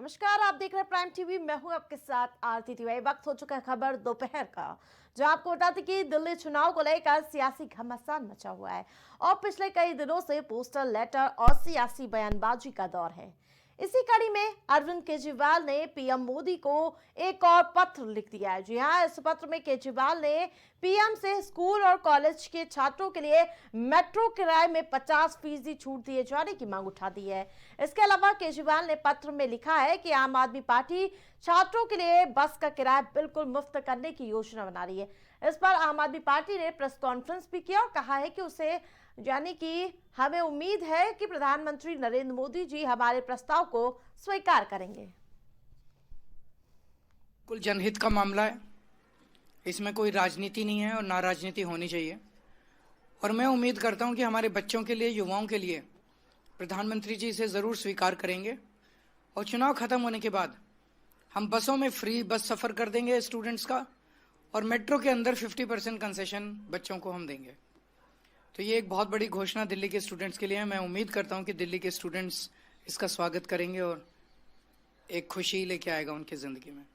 नमस्कार, आप देख रहे हैं प्राइम टीवी। मैं हूं आपके साथ आरती तिवारी। वक्त हो चुका है खबर दोपहर का, जो आपको बताते कि दिल्ली चुनाव को लेकर सियासी घमासान मचा हुआ है और पिछले कई दिनों से पोस्टर, लेटर और सियासी बयानबाजी का दौर है। इसी कड़ी में अरविंद केजरीवाल ने पीएम मोदी को एक और पत्र लिख दिया है। जी हां, इस पत्र में केजरीवाल ने पीएम से स्कूल और कॉलेज के छात्रों के लिए मेट्रो किराए में 50% छूट दिए जाने की मांग उठा दी है। इसके अलावा केजरीवाल ने पत्र में लिखा है कि आम आदमी पार्टी छात्रों के लिए बस का किराया बिल्कुल मुफ्त करने की योजना बना रही है। इस पर आम आदमी पार्टी ने प्रेस कॉन्फ्रेंस भी किया और कहा है कि उसे यानी कि हमें उम्मीद है कि प्रधानमंत्री नरेंद्र मोदी जी हमारे प्रस्ताव को स्वीकार करेंगे। कुल जनहित का मामला है, इसमें कोई राजनीति नहीं है और ना राजनीति होनी चाहिए। और मैं उम्मीद करता हूं कि हमारे बच्चों के लिए, युवाओं के लिए प्रधानमंत्री जी इसे ज़रूर स्वीकार करेंगे और चुनाव खत्म होने के बाद हम बसों में फ्री बस सफ़र कर देंगे स्टूडेंट्स का, और मेट्रो के अंदर 50% कंसेशन बच्चों को हम देंगे। तो ये एक बहुत बड़ी घोषणा दिल्ली के स्टूडेंट्स के लिए है। मैं उम्मीद करता हूं कि दिल्ली के स्टूडेंट्स इसका स्वागत करेंगे और एक खुशी लेके आएगा उनकी ज़िंदगी में।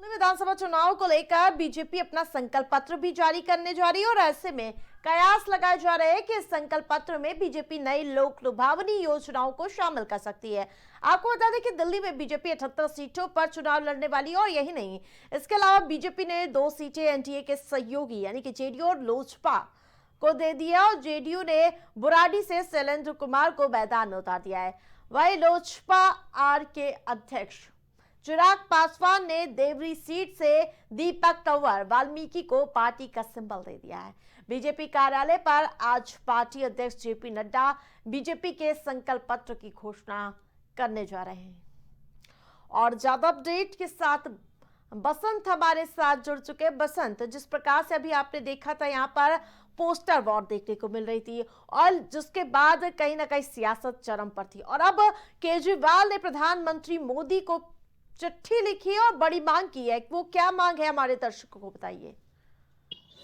विधानसभा चुनाव को लेकर बीजेपी अपना संकल्प पत्र भी जारी करने जा रही है और ऐसे में कयास लगाए जा रहे हैं कि इस संकल्प पत्र में बीजेपी नई लोक लुभावनी योजनाओं को शामिल कर सकती है। आपको बता दें कि दिल्ली में बीजेपी 78 सीटों पर चुनाव लड़ने वाली है और यही नहीं, इसके अलावा बीजेपी ने 2 सीटें एनडीए के सहयोगी यानी कि जेडीयू और लोजपा को दे दिया और जेडीयू ने बुराडी से शैलेंद्र कुमार को मैदान में उतार दिया है। वही लोजपा आर के अध्यक्ष चिराग पासवान ने देवरी सीट से दीपक तंवर वाल्मीकि को पार्टी का सिंबल दे दिया है। बीजेपी कार्यालय पर आज पार्टी अध्यक्ष जेपी नड्डा बीजेपी के संकल्प पत्र की घोषणा करने जा रहे हैं। और ज्यादा अपडेट के साथ बसंत हमारे साथ जुड़ चुके। बसंत, जिस प्रकार से अभी आपने देखा था यहाँ पर पोस्टर वॉर देखने को मिल रही थी और जिसके बाद कहीं ना कहीं सियासत चरम पर थी और अब केजरीवाल ने प्रधानमंत्री मोदी को चिट्ठी लिखी और बड़ी मांग की है। वो क्या मांग है, हमारे दर्शकों को बताइए।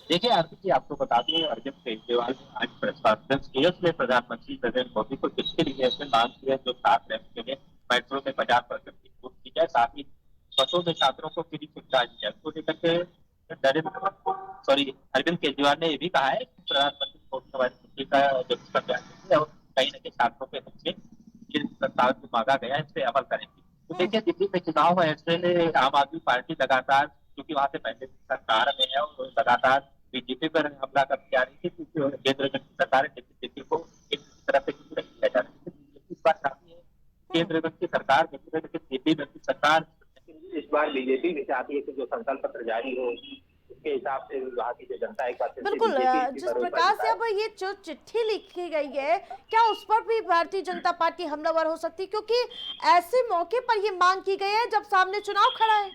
देखिए आरती जी, आपको बता दें, अरविंद केजरीवाल ने आज प्रेस कॉन्फ्रेंस की है। उसमें प्रधानमंत्री नरेंद्र मोदी को चिट्ठी लिखी है। उसमें मांग की है जो सात रैंक के लिए मेट्रो में 50% की छूट दी जाए, साथ ही बसों में छात्रों को फ्री सुविधा दी जाए। उसको लेकर के अरविंद केजरीवाल ने ये भी कहा है कि प्रधानमंत्री मोदी का जो बयान है और कहीं न कहीं छात्रों के हित में जिन प्रस्ताव को मांगा गया है, इस पे अमल करेंगे। तो देखिए, दिल्ली में चुनाव है, ऐसे में आम आदमी पार्टी लगातार, क्योंकि वहां से पहले सरकार में है और लगातार बीजेपी पर हमला करती आ रही थी, क्योंकि केंद्र में सरकार बीजेपी को एक तरफ से किया जा रहा है। बीजेपी इस बार चाहती है केंद्र में की सरकार, दिल्ली में की सरकार इस बार बीजेपी भी चाहती है कि जो संकल्प पत्र जारी हो उसके हिसाब से वहाँ की जो जनता एक बार बिल्कुल, जिस प्रकार से अब ये जो चिट्ठी लिखी गई है, क्या उस पर भी भारतीय जनता पार्टी हमलावर हो सकती है? क्योंकि ऐसे मौके पर ये मांग की गई है जब सामने चुनाव खड़ा है।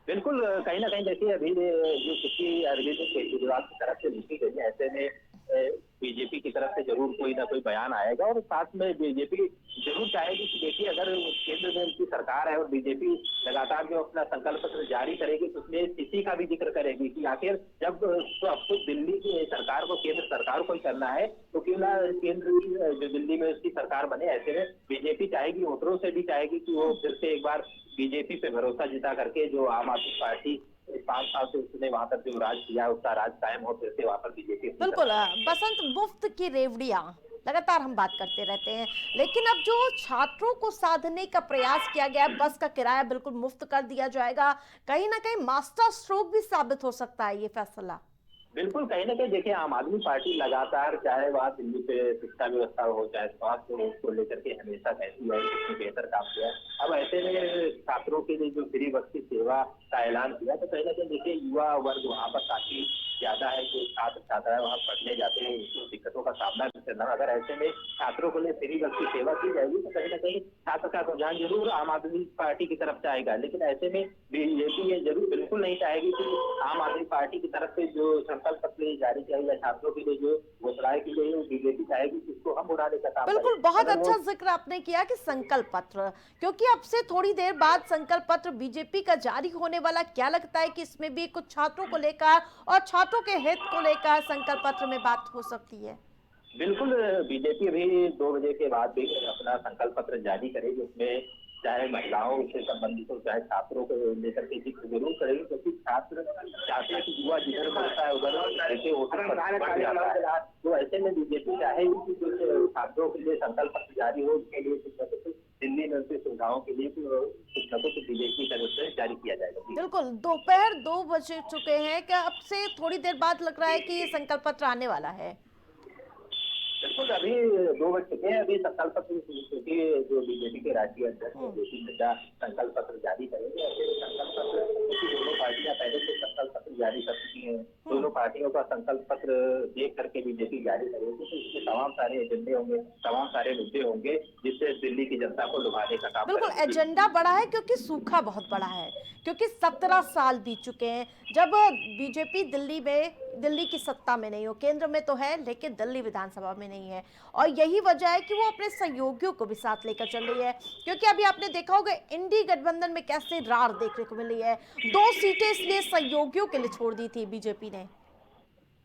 बिल्कुल, कहीं ना कहीं देखिए, अभी जो चिट्ठी अरविंद केजरीवाल की तरफ से लिखी गई है, ऐसे में बीजेपी की तरफ से जरूर कोई ना कोई बयान आएगा और साथ में बीजेपी जरूर चाहेगी कि देखिए, अगर केंद्र में उनकी सरकार है और बीजेपी लगातार जो अपना संकल्प पत्र जारी करेगी तो उसमें इसी का भी जिक्र करेगी कि आखिर जब तो अब तो दिल्ली की सरकार को, केंद्र सरकार को ही करना है, तो क्यों ना केंद्र की जो दिल्ली में उसकी सरकार बने। ऐसे में बीजेपी चाहेगी, वोटरों से भी चाहेगी कि वो फिर से एक बार बीजेपी पे भरोसा जिता करके जो आम आदमी पार्टी 5 साल से उसने वहां पर जो राज किया उसका राज कायम हो, फिर से वहां पर बीजेपी। बिल्कुल, बसंत, मुफ्त की रेवड़ियां लगातार हम बात करते रहते हैं, लेकिन अब जो छात्रों को साधने का प्रयास किया गया, बस का किराया बिल्कुल मुफ्त कर दिया जाएगा, कहीं ना कहीं मास्टर स्ट्रोक भी साबित हो सकता है ये फैसला। बिल्कुल, कहीं ना कहीं देखिए, आम आदमी पार्टी लगातार, चाहे वहाँ दिल्ली पे शिक्षा व्यवस्था हो, चाहे स्वास्थ्य हो, उसको लेकर के हमेशा कहती है कि बेहतर काम किया। अब ऐसे में छात्रों के लिए जो फ्री बस की सेवा का ऐलान किया, तो कहीं ना कहीं देखिए, युवा वर्ग वहाँ पर काफी ज्यादा है, जो छात्र छात्राएं वहाँ पढ़ने जाते हैं, उनको दिक्कतों का सामना भी करना। अगर ऐसे में छात्रों के लिए फ्री बस की सेवा की जाएगी तो कहीं ना कहीं छात्र का रुझान जरूर आम आदमी पार्टी की तरफ जाएगा। लेकिन ऐसे में बीजेपी ये जरूर बिल्कुल नहीं चाहेगी कि आम आदमी पार्टी की तरफ से जो संकल्प पत्र जारी किया गया छात्रों के लिए, जो घोषणाएं की गई, बीजेपी चाहेगी कि उसको हम उड़ाने का काम करें। बिल्कुल, बहुत अच्छा जिक्र आपने किया कि संकल्प पत्र, क्योंकि अब से थोड़ी देर बाद संकल्प पत्र बीजेपी का जारी होने वाला, क्या लगता है कि इसमें भी कुछ छात्रों को लेकर और छात्रों के हित को लेकर संकल्प पत्र में बात हो सकती है? बिल्कुल बीजेपी अभी 2 बजे के बाद भी अपना संकल्प पत्र जारी करेगी। उसमें चाहे महिलाओं से संबंधित हो, चाहे छात्रों को लेकर के जिक्र जरूर करेगी, क्योंकि छात्र चाहते हैं कि युवा जिधर बढ़ता है उधर देखिए वोटिंग प्रतिशत बढ़ जाता है। तो ऐसे में बीजेपी चाहेगी कि कुछ छात्रों के लिए संकल्प पत्र जारी हो, उसके लिए कुछ न कुछ दिल्ली में उनकी सुविधाओं के लिए कुछ न कुछ बीजेपी की तरफ से जारी किया जाएगा। बिल्कुल, दोपहर 2 बज चुके हैं, क्या अब से थोड़ी देर बाद लग रहा है कि ये संकल्प पत्र आने वाला है? बिल्कुल अभी 2 बज चुके हैं। अभी संकल्प पत्र क्योंकि जो बीजेपी के राष्ट्रीय अध्यक्ष जेपी नड्डा संकल्प पत्र जारी करेंगे। ऐसे संकल्प पत्र क्योंकि दोनों पार्टियां पहले से संकल्प पत्र जारी कर चुकी हैं, दोनों पार्टियों का संकल्प पत्र देख करके बीजेपी जारी करेगी। तो इसके तमाम सारे एजेंडे होंगे, तमाम सारे मुद्दे होंगे जिससे दिल्ली की जनता को लुभाने का काम बिल्कुल, करेगी। एजेंडा बड़ा है क्योंकि सूखा बहुत बड़ा है, क्योंकि 17 साल बीत चुके हैं जब बीजेपी दिल्ली की सत्ता में नहीं हो, केंद्र में तो है लेकिन दिल्ली विधानसभा में नहीं है। और यही वजह है कि वो अपने सहयोगियों को भी साथ लेकर चल रही है, क्योंकि अभी आपने देखा होगा इंडी गठबंधन में कैसे रार देखने को मिली है। 2 सीटें इसलिए सहयोगियों के लिए छोड़ दी थी बीजेपी ने।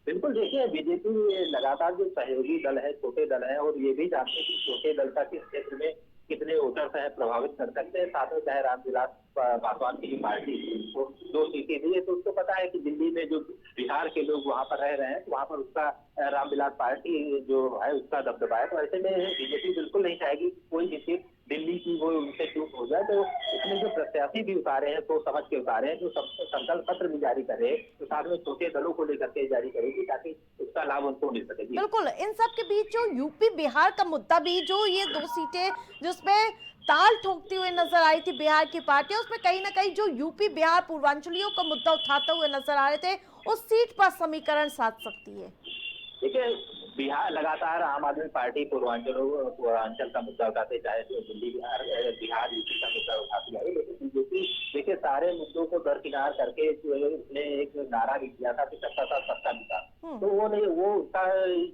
बिल्कुल देखिए बीजेपी लगातार जो सहयोगी दल है, छोटे दल है, और ये भी जानते हैं कि छोटे दल का किस क्षेत्र में कितने वोटर्स हैं प्रभावित कर सकते हैं। साथ में चाहे रामविलास पासवान की पार्टी को 2 सीटें दी है, तो उसको पता है कि दिल्ली में जो बिहार के लोग वहां पर रह रहे हैं, तो वहां पर उसका रामविलास पार्टी जो है उसका दबदबा है। तो ऐसे में बीजेपी बिल्कुल नहीं चाहेगी कोई भी सीट दिल्ली की वो उनसे चूक हो जाए। तो इसमें जो प्रत्याशी भी उतारे हैं तो समझ के उतारे हैं, जो संकल्प पत्र भी जारी कर रहे हैं, तो साथ में छोटे दलों को लेकर के जारी करेगी ताकि उसका लाभ उनको मिल सकेगी। बिल्कुल, इन सब के बीच जो यूपी बिहार का मुद्दा भी, जो ये 2 सीटें जिसमें ताल ठोकती हुई नजर आई थी बिहार की पार्टी, उसमें कहीं ना कहीं जो यूपी बिहार पूर्वांचलियों का मुद्दा उठाते हुए नजर आ रहे थे, उस सीट पर समीकरण साध सकती है। देखिए बिहार लगातार आम आदमी पार्टी पूर्वांचल का मुद्दा उठाते, चाहे तो दिल्ली बिहार यूपी का मुद्दा उठाती आई, लेकिन बीजेपी देखिए सारे मुद्दों को दरकिनार करके उसने एक नारा भी किया था कि सबका साथ सबका विकास। तो वो नहीं, वो उसका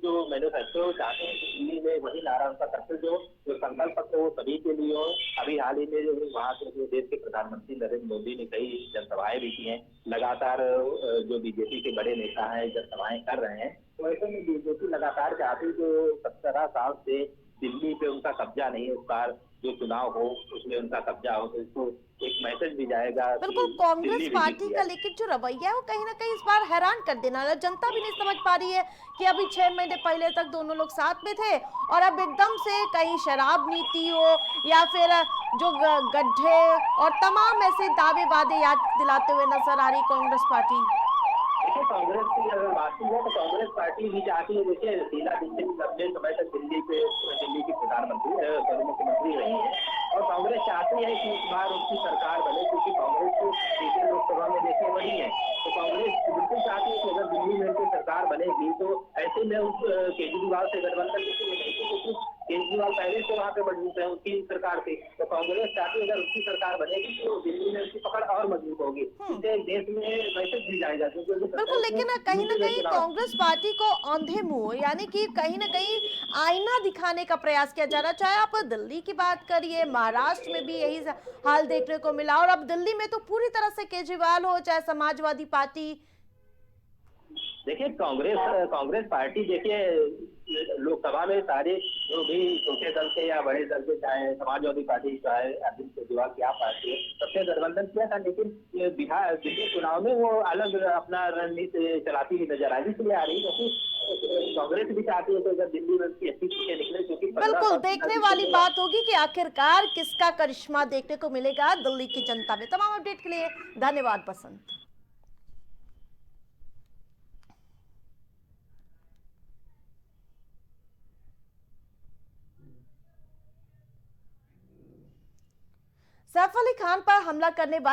जो मैनिफेस्टो चाहते हैं कि दिल्ली में वही नारा उनका सक्सेस हो, जो संकल्प पत्र वो सभी के लिए हो। अभी हाल ही में जो वहाँ के जो देश के प्रधानमंत्री नरेंद्र मोदी ने कई जनसभाएं भी की हैं, लगातार जो बीजेपी के बड़े नेता हैं जनसभाएं कर रहे हैं। तो ऐसे में बीजेपी लगातार चाहती है जो 17 साल से दिल्ली पे उनका कब्जा नहीं है, उस बार जो चुनाव हो उसमें उनका कब्जा हो, तो इसको एक मैसेज भी जाएगा। बिल्कुल, कांग्रेस पार्टी का लेकिन जो रवैया है वो कहीं ना कहीं इस बार हैरान कर देना है। जनता भी नहीं समझ पा रही है कि अभी 6 महीने पहले तक दोनों लोग साथ में थे और अब एकदम से कहीं शराब नीति हो या फिर जो गड्ढे और तमाम ऐसे दावे वादे याद दिलाते हुए नजर आ रही कांग्रेस पार्टी। देखिए कांग्रेस की अगर बात की जाए तो कांग्रेस पार्टी भी चाहती है, देखिए शीला दीक्षित लंबे समय तक दिल्ली की प्रधानमंत्री मुख्यमंत्री रही है, और कांग्रेस चाहती है कि इस बार उनकी सरकार बने, क्योंकि कांग्रेस को सीटें लोकसभा में देखने बड़ी है। तो कांग्रेस बिल्कुल चाहती है कि अगर दिल्ली में उनकी सरकार बनेगी तो ऐसे में उस केजरीवाल से गठबंधन क्योंकि केजरीवाल पहले से वहाँ पे मजबूत है उनकी सरकार से। तो कांग्रेस चाहती है अगर उसकी सरकार बनेगी तो दिल्ली में उसकी पकड़ और मजबूत होगी, इससे देश में मैसेज भी जाएगा। बिल्कुल, लेकिन कहीं ना कहीं कांग्रेस पार्टी को अंधे मुंह यानी कि कहीं ना कहीं आईना दिखाने का प्रयास किया जा रहा है। चाहे आप दिल्ली की बात करिए, महाराष्ट्र में भी यही हाल देखने को मिला, और अब दिल्ली में तो पूरी तरह से केजरीवाल हो चाहे समाजवादी पार्टी। देखिए कांग्रेस पार्टी देखिए लोकसभा में सारे जो भी छोटे दल के या बड़े दल के, चाहे समाजवादी पार्टी चाहे अरविंद केजरीवाल की आप पार्टी है, सबसे गठबंधन किया था, लेकिन ये बिहार दिल्ली चुनाव में वो अलग अपना रणनीति चलाती हुई नजर आ रही, इसलिए आ रही क्योंकि कांग्रेस भी चाहती है कि अगर दिल्ली में उसकी अच्छी सीटें निकले, क्योंकि बिल्कुल, देखने वाली बात होगी कि आखिरकार किसका करिश्मा देखने को मिलेगा दिल्ली की जनता में। तमाम अपडेट के लिए धन्यवाद बसंत। सैफ अली खान पर हमला करने वाले